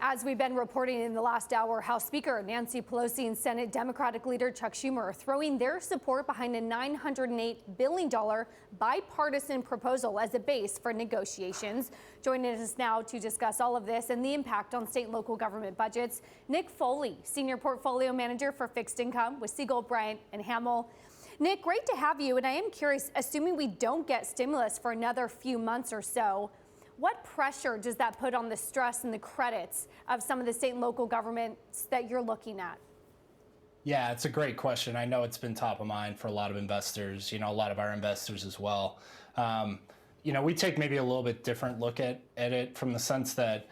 As we've been reporting in the last hour, House Speaker Nancy Pelosi and Senate Democratic leader Chuck Schumer are throwing their support behind a $908 billion bipartisan proposal as a base for negotiations. Joining us now to discuss all of this and the impact on state and local government budgets, Nick Foley, Senior Portfolio Manager for Fixed Income with Segall Bryant Hamill. Nick, great to have you. And I am curious, assuming we don't get stimulus for another few months or so, what pressure does that put on the stress and the credits of some of the state and local governments that you're looking at? Yeah, it's a great question. I know it's been top of mind for a lot of investors, a lot of our investors as well. We take maybe a little bit different look at it from the sense that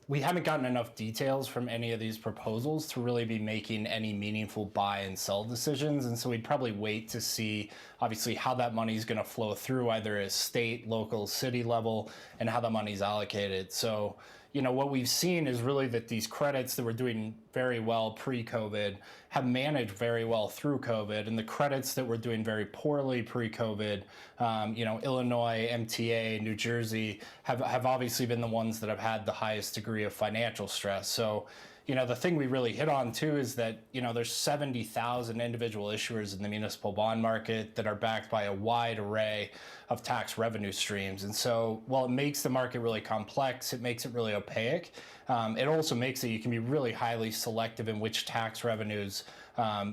we haven't gotten enough details from any of these proposals to really be making any meaningful buy and sell decisions. And so we'd probably wait to see, obviously, how that money is going to flow through either at state, local, city level, and how the money is allocated. So, what we've seen is really that these credits that were doing very well pre-COVID have managed very well through COVID, and the credits that were doing very poorly pre-COVID, Illinois, MTA, New Jersey, have obviously been the ones that have had the highest degree of financial stress. So, the thing we really hit on too is that, there's 70,000 individual issuers in the municipal bond market that are backed by a wide array of tax revenue streams. And so while it makes the market really complex, it makes it really opaque. It also makes it you can be really highly selective in which tax revenues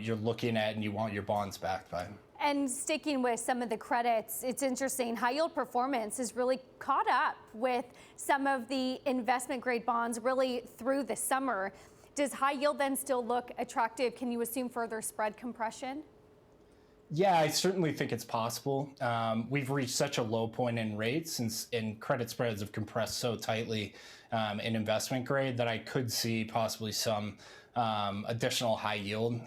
you're looking at and you want your bonds backed by. And sticking with some of the credits, it's interesting. High yield performance has really caught up with some of the investment grade bonds really through the summer. Does high yield then still look attractive? Can you assume further spread compression? Yeah, I certainly think it's possible. We've reached such a low point in rates and credit spreads have compressed so tightly in investment grade that I could see possibly some additional high yield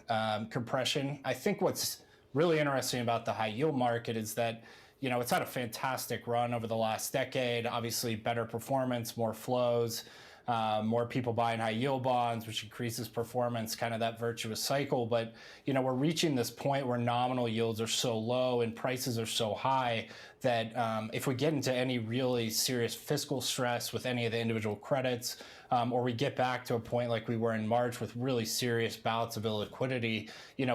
compression. I think what's really interesting about the high yield market is that, it's had a fantastic run over the last decade, obviously better performance, more flows, more people buying high yield bonds, which increases performance, kind of that virtuous cycle. But, we're reaching this point where nominal yields are so low and prices are so high that if we get into any really serious fiscal stress with any of the individual credits, or we get back to a point like we were in March with really serious bouts of illiquidity,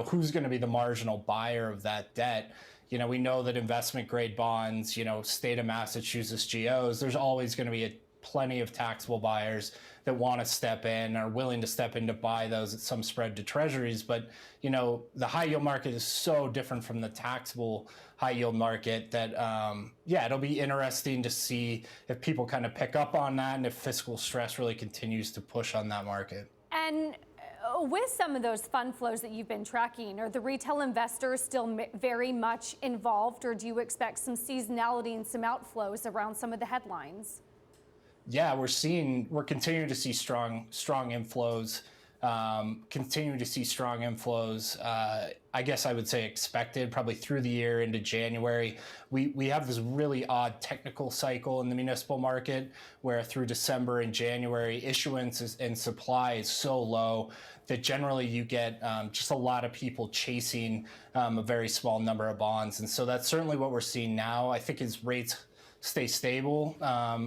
who's going to be the marginal buyer of that debt? We know that investment grade bonds, state of Massachusetts GOs, there's always going to be plenty of taxable buyers that want to step in, are willing to step in to buy those at some spread to treasuries. But, the high yield market is so different from the taxable high yield market that, it'll be interesting to see if people kind of pick up on that and if fiscal stress really continues to push on that market. And with some of those fund flows that you've been tracking, are the retail investors still very much involved, or do you expect some seasonality and some outflows around some of the headlines? Yeah, we're continuing to see strong inflows, I guess I would say expected probably through the year into January. We have this really odd technical cycle in the municipal market where through December and January, issuance and supply is so low that generally you get just a lot of people chasing a very small number of bonds. And so that's certainly what we're seeing now. I think as rates stay stable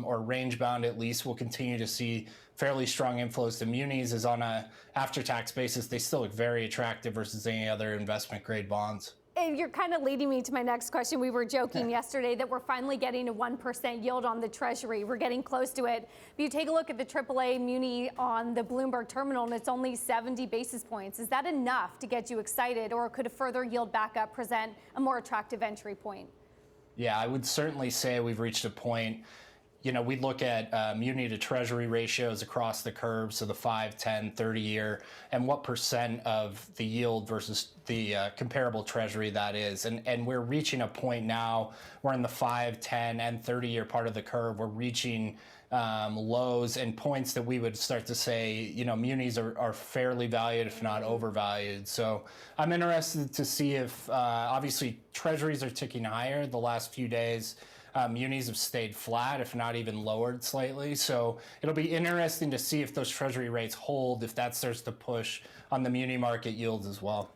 or range bound, at least we'll continue to see fairly strong inflows to munis, as on a after-tax basis they still look very attractive versus any other investment grade bonds. And you're kind of leading me to my next question. We were joking yesterday that we're finally getting a 1% yield on the Treasury. We're getting close to it. If you take a look at the AAA muni on the Bloomberg terminal, and it's only 70 basis points. Is that enough to get you excited, or could a further yield back up present a more attractive entry point? Yeah, I would certainly say we've reached a point. We look at muni to treasury ratios across the curve, so the 5, 10, 30 year, and what percent of the yield versus the comparable treasury that is. And we're reaching a point now where in the 5, 10, and 30 year part of the curve, we're reaching lows and points that we would start to say, munis are fairly valued, if not overvalued. So I'm interested to see if, obviously, treasuries are ticking higher the last few days. Munis have stayed flat, if not even lowered slightly. So it'll be interesting to see if those treasury rates hold, if that starts to push on the muni market yields as well.